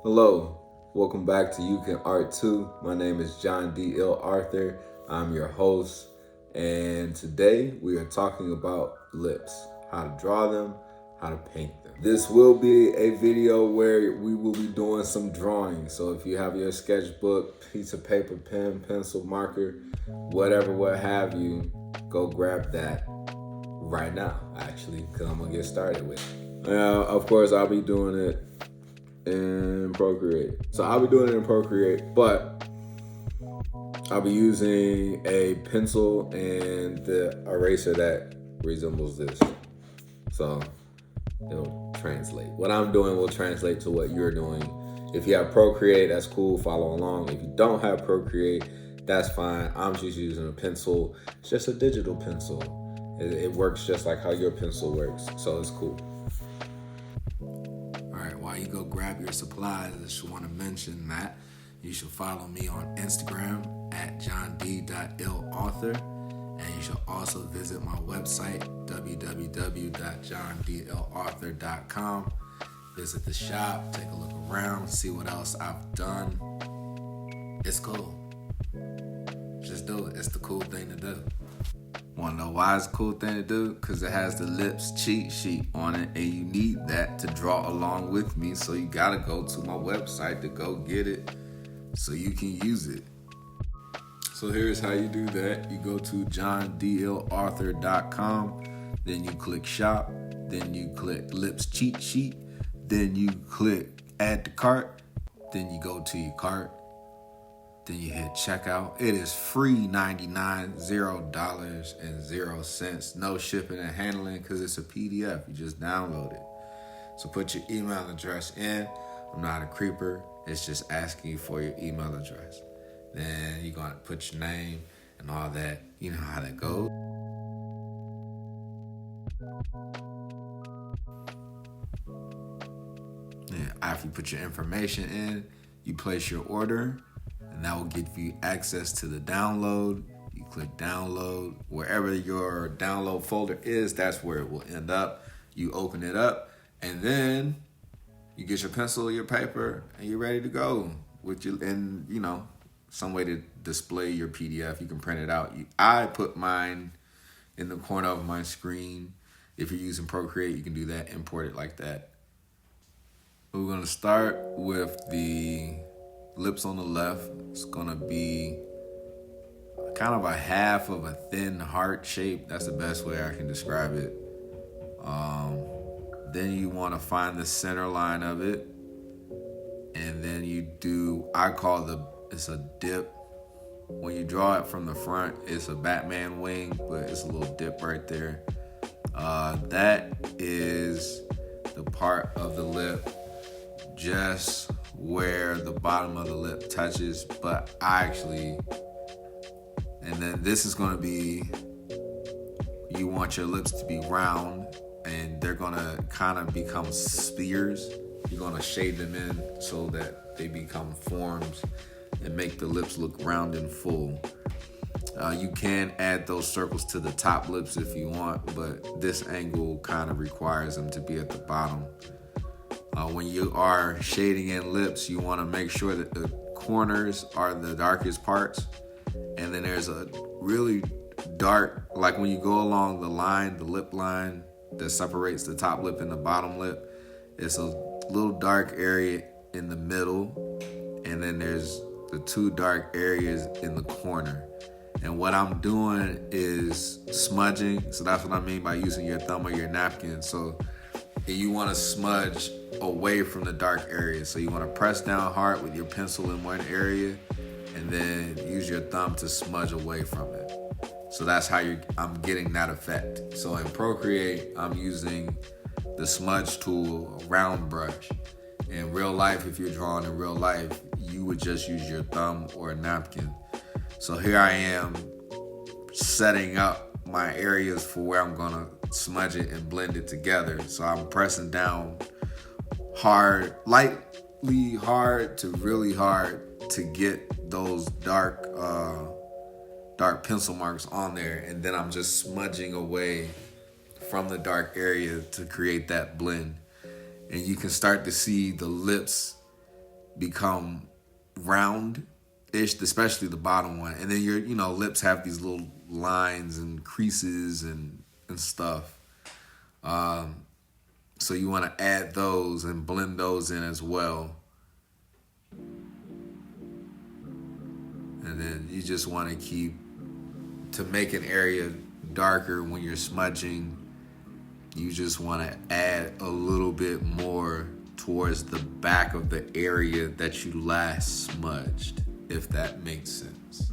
Hello, welcome back to You Can Art Too. My name is Jon D. IllAuthor. I'm your host, and today we are talking about lips, how to draw them, how to paint them. This will be a video where we will be doing some drawing. So if you have your sketchbook, piece of paper, pen, pencil, marker, whatever, what have you, go grab that right now, actually, because I'm gonna get started with it. Now, of course, I'll be doing it in Procreate. So I'll be doing it in Procreate, but I'll be using a pencil and the eraser that resembles this. So it'll translate. What I'm doing will translate to what you're doing. If you have Procreate, that's cool, follow along. If you don't have Procreate, that's fine. I'm just using a pencil. It's just a digital pencil. It works just like how your pencil works, so it's cool. While you go grab your supplies, I just want to mention that you should follow me on Instagram at jond.illauthor, and you should also visit my website, www.jondillauthor.com. Visit the shop, take a look around, see what else I've done. It's cool. Just do it. It's the cool thing to do. Want to know why it's a cool thing to do? Because it has the lips cheat sheet on it, and you need that to draw along with me. So you got to go to my website to go get it so you can use it. So here's how you do that. You go to jondillauthor.com, then you click shop, then you click lips cheat sheet, then you click add to cart, then you go to your cart. Then you hit checkout. It is free $99, $0.00, no shipping and handling because it's a PDF. You just download it. So put your email address in. I'm not a creeper. It's just asking you for your email address. Then you're going to put your name and all that. You know how that goes. And after you put your information in, you place your order. And that will give you access to the download. You click download. Wherever your download folder is, that's where it will end up. You open it up, and then you get your pencil, your paper, and you're ready to go. And some way to display your PDF. You can print it out. I put mine in the corner of my screen. If you're using Procreate, you can do that, import it like that. We're going to start with the lips on the left. It's gonna be kind of a half of a thin heart shape. That's the best way I can describe it. Then you want to find the center line of it, and then you do, it's a dip. When you draw it from the front, it's a Batman wing, but it's a little dip right there. That is the part of the lip just where the bottom of the lip touches, and then this is going to be, you want your lips to be round, and they're going to kind of become spheres. You're going to shade them in so that they become forms and make the lips look round and full. You can add those circles to the top lips if you want, but this angle kind of requires them to be at the bottom. When you are shading in lips, you want to make sure that the corners are the darkest parts. And then there's a really dark, like when you go along the line, the lip line that separates the top lip and the bottom lip, it's a little dark area in the middle. And then there's the two dark areas in the corner. And what I'm doing is smudging. So that's what I mean by using your thumb or your napkin. So you want to smudge away from the dark area. So you want to press down hard with your pencil in one area and then use your thumb to smudge away from it. So that's how I'm getting that effect. So in Procreate, I'm using the smudge tool, a round brush. In real life, if you're drawing in real life, you would just use your thumb or a napkin. So here I am setting up my areas for where I'm gonna smudge it and blend it together. So I'm pressing down hard, lightly hard to really hard to get those dark pencil marks on there, and then I'm just smudging away from the dark area to create that blend. And you can start to see the lips become round-ish, especially the bottom one. And then your, lips have these little lines and creases and stuff. So you want to add those and blend those in as well. And then you just want to make an area darker when you're smudging, you just want to add a little bit more towards the back of the area that you last smudged, if that makes sense.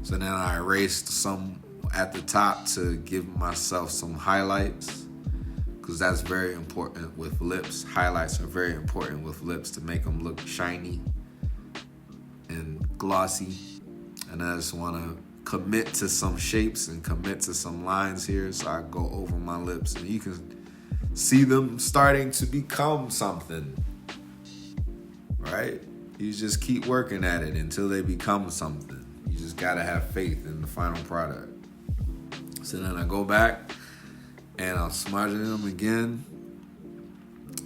So then I erased some at the top to give myself some highlights, because that's very important with lips. Highlights are very important with lips to make them look shiny and glossy. And I just want to commit to some shapes and commit to some lines here. So I go over my lips and you can see them starting to become something, right? You just keep working at it until they become something. You just gotta have faith in the final product. So then I go back and I'm smudging them again.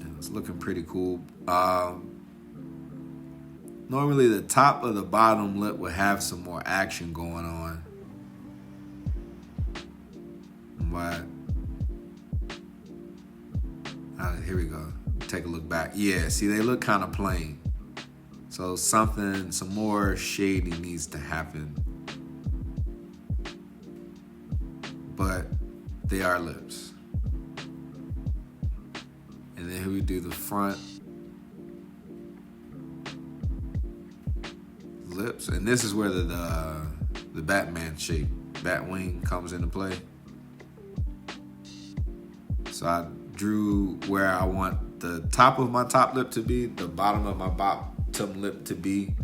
And it's looking pretty cool. Normally the top of the bottom lip would have some more action going on. But here we go. Take a look back. Yeah, see, they look kind of plain. So some more shading needs to happen. But they are lips. And then here we do the front lips. And this is where the Batman shape, bat wing, comes into play. So I drew where I want the top of my top lip to be, the bottom of my bottom lip to be,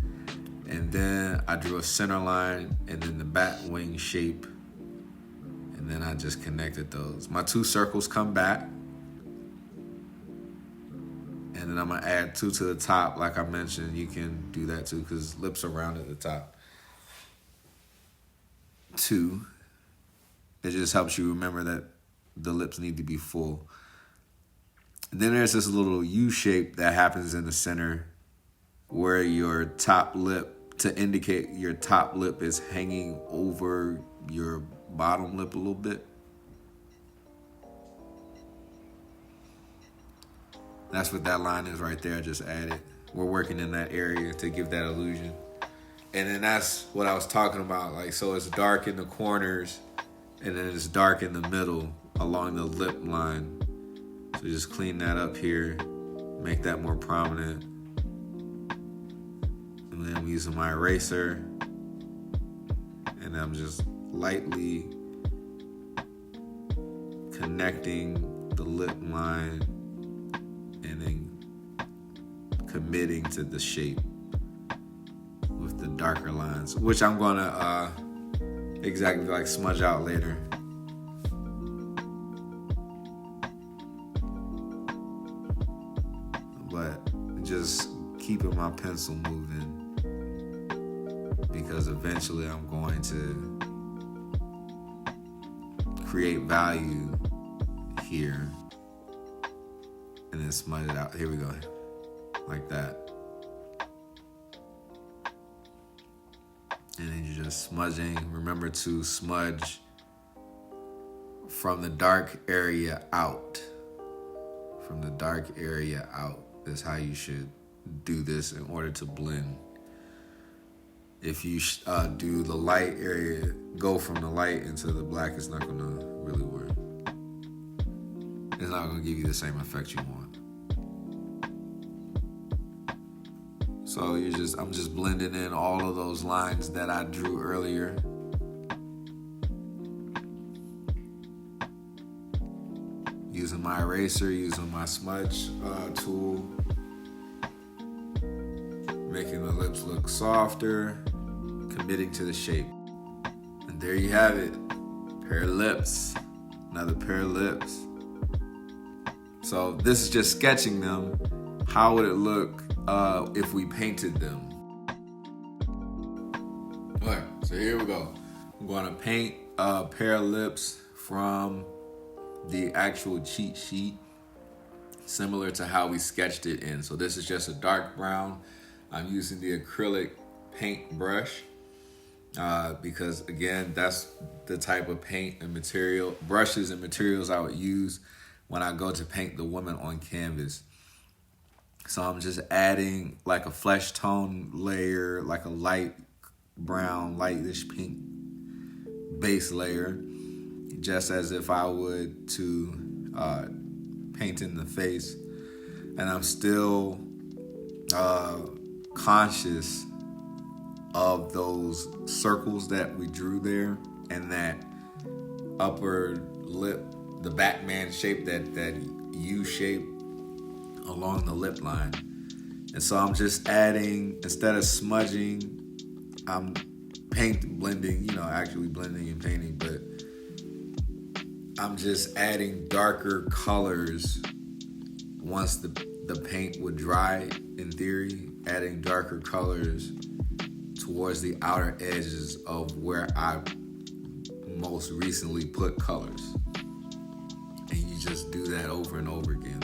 and then I drew a center line and then the bat wing shape, and then I just connected those. My two circles come back, and then I'm gonna add two to the top. Like I mentioned, you can do that too because lips are round at the top. Two. It just helps you remember that the lips need to be full. And then there's this little U shape that happens in the center where your top lip, to indicate your top lip is hanging over your bottom lip a little bit. That's what that line is right there. I just added. We're working in that area to give that illusion. And then that's what I was talking about. Like, so it's dark in the corners and then it's dark in the middle along the lip line. So just clean that up here, make that more prominent. And then I'm using my eraser and I'm just lightly connecting the lip line and then committing to the shape with the darker lines, which I'm gonna exactly like smudge out later. But just keeping my pencil moving, because eventually I'm going to create value here and then smudge it out. Here we go, like that. And then you're just smudging. Remember to smudge from the dark area out. From the dark area out is how you should do this in order to blend. If you do the light area, go from the light into the black, it's not gonna really work. It's not gonna give you the same effect you want. So I'm just blending in all of those lines that I drew earlier. Using my eraser, using my smudge tool, making the lips look softer, committing to the shape. And there you have it, pair of lips, another pair of lips. So this is just sketching them. How would it look if we painted them? All right, so here we go. I'm gonna paint a pair of lips from the actual cheat sheet. similar to how we sketched it in. So this is just a dark brown. I'm using the acrylic paint brush because again, that's the type of paint and material, brushes and materials I would use when I go to paint the woman on canvas. So I'm just adding like a flesh tone layer, like a light brown, lightish pink base layer, just as if I would to paint in the face. And I'm still conscious of those circles that we drew there and that upper lip, the Batman shape, that U shape along the lip line. And so I'm just adding, instead of smudging, I'm blending, actually blending and painting, but I'm just adding darker colors once the paint would dry, in theory, adding darker colors towards the outer edges of where I most recently put colors. And you just do that over and over again.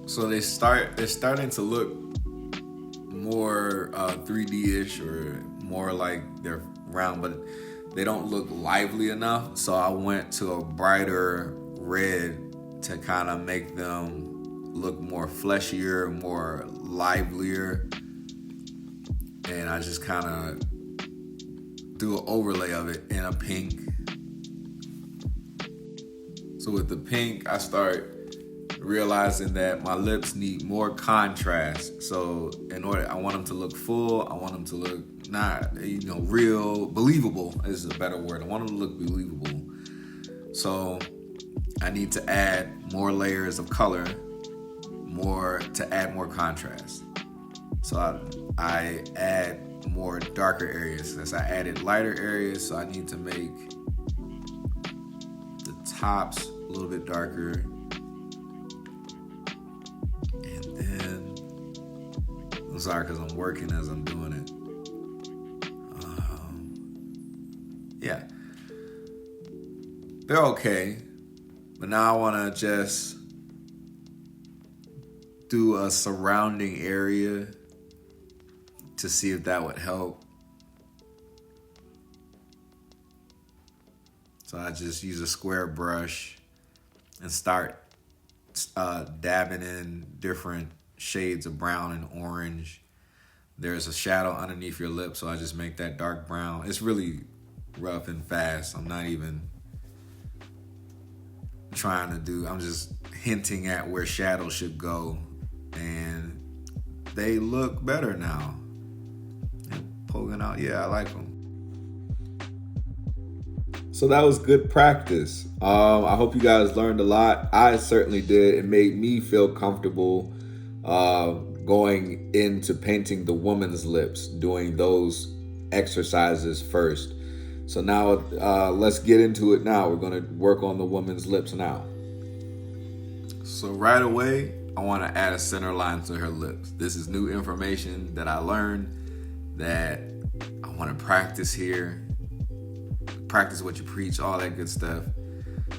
So they're starting to look more 3D-ish or more like they're round, but they don't look lively enough. So I went to a brighter red to kind of make them look more fleshier, more livelier. And I just kind of do an overlay of it in a pink. So with the pink, I start realizing that my lips need more contrast. So I want them to look full. I want them to look not, real, believable is a better word. I want them to look believable. So I need to add more layers of color, to add more contrast. So I add more darker areas. As I added lighter areas, so I need to make the tops a little bit darker. I'm sorry because I'm working as I'm doing it. Yeah. They're okay. But now I want to just do a surrounding area to see if that would help. So I just use a square brush and start dabbing in different shades of brown and orange. There's a shadow underneath your lip, so I just make that dark brown. It's really rough and fast. I'm not even I'm just hinting at where shadows should go, and they look better now. And poking out, yeah, I like them. So that was good practice. I hope you guys learned a lot. I certainly did. It made me feel comfortable going into painting the woman's lips, doing those exercises first. So now let's get into it now. We're going to work on the woman's lips now. So right away, I want to add a center line to her lips. This is new information that I learned that I want to practice here. Practice what you preach, all that good stuff.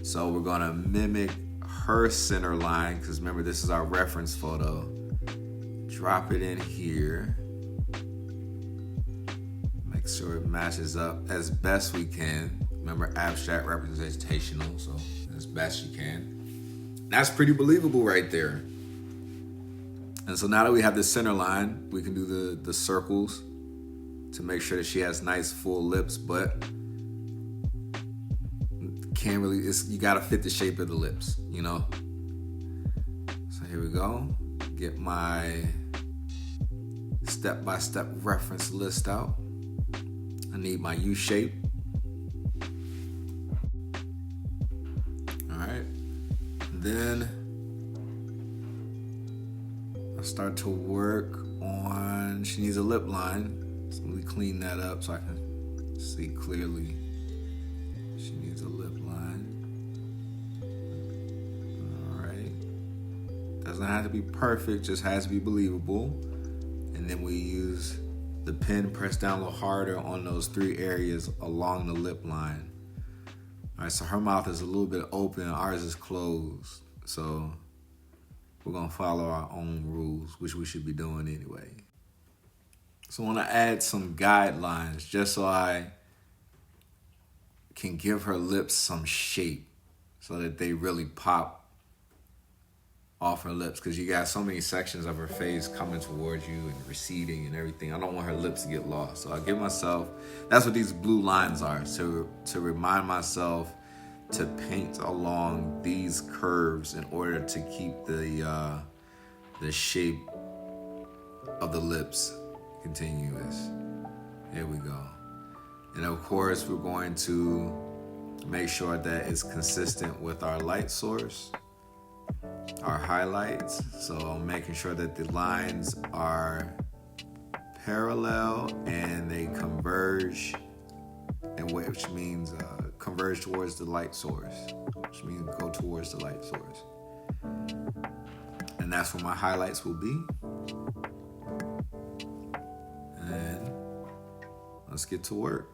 So we're going to mimic her center line, because remember, this is our reference photo. Drop it in here. Make sure it matches up as best we can. Remember, abstract representational, so as best you can. That's pretty believable right there. And so now that we have this center line, we can do the circles to make sure that she has nice full lips, but can't really, you gotta fit the shape of the lips, So here we go. Get my step-by-step reference list out. I need my U shape. All right. Then I start to work on, she needs a lip line. So let me clean that up so I can see clearly. She needs a lip line. All right. Doesn't have to be perfect, just has to be believable. And then we use the pen, press down a little harder on those 3 areas along the lip line. All right, so her mouth is a little bit open, ours is closed. So we're gonna follow our own rules, which we should be doing anyway. So I wanna add some guidelines just so I can give her lips some shape so that they really pop off her lips, because you got so many sections of her face coming towards you and receding and everything. I don't want her lips to get lost. So I give myself, that's what these blue lines are, to remind myself to paint along these curves in order to keep the shape of the lips continuous. Here we go. And of course, we're going to make sure that it's consistent with our light source, our highlights. So I'm making sure that the lines are parallel and they converge, and which means converge towards the light source, which means go towards the light source. And that's where my highlights will be. And let's get to work.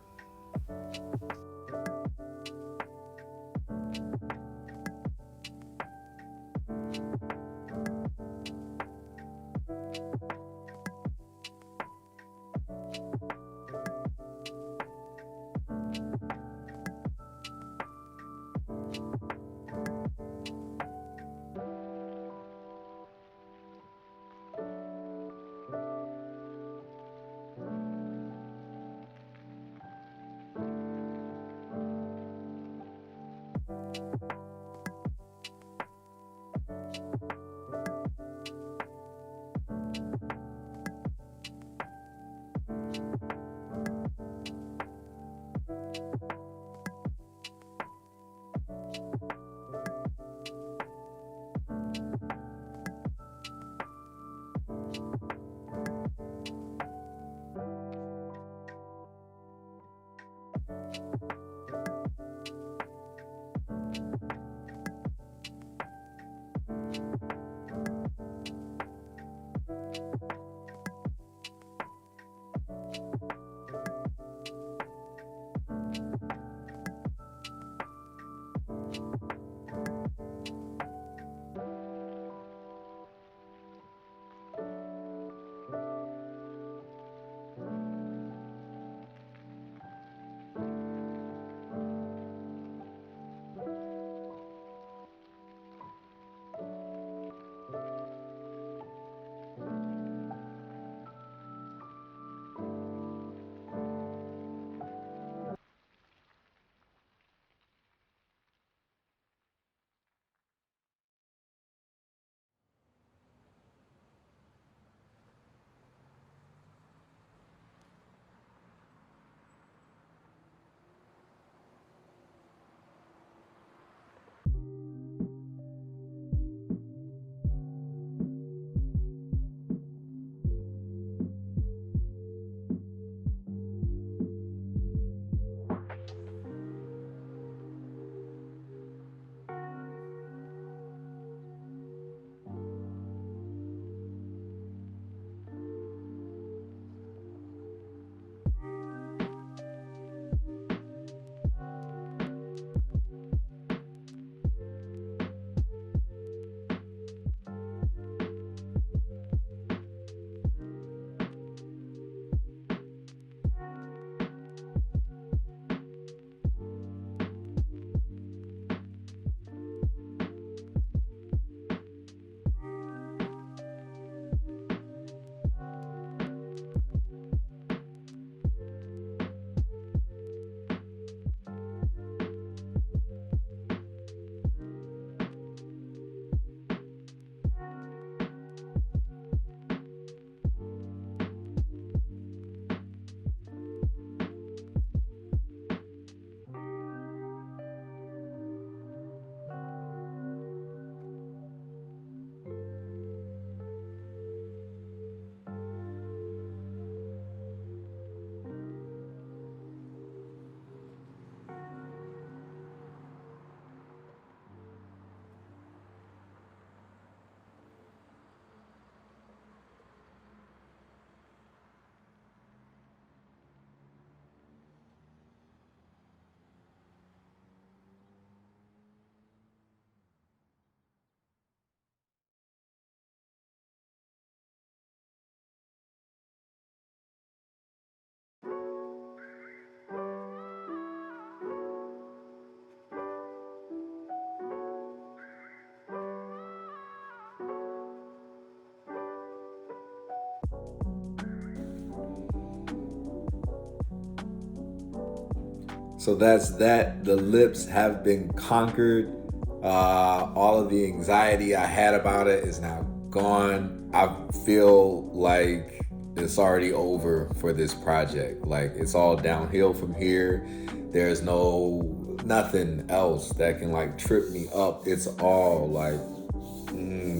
So that's that. The lips have been conquered. All of the anxiety I had about it is now gone. I feel like it's already over for this project. Like it's all downhill from here. There's nothing else that can like trip me up. It's all like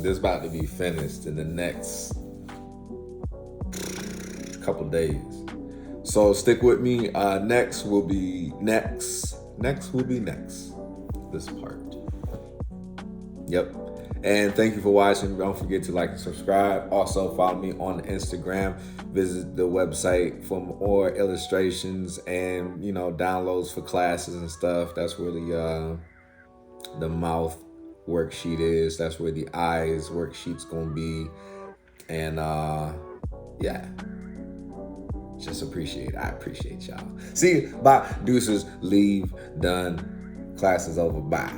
this about to be finished in the next couple days. So stick with me. Next will be next. Next will be next. This part. Yep. And thank you for watching. Don't forget to like and subscribe. Also follow me on Instagram. Visit the website for more illustrations and downloads for classes and stuff. That's where the mouth worksheet is. That's where the eyes worksheet's gonna be. And yeah. Just I appreciate y'all. See you. Bye. Deuces. Leave. Done. Class is over. Bye.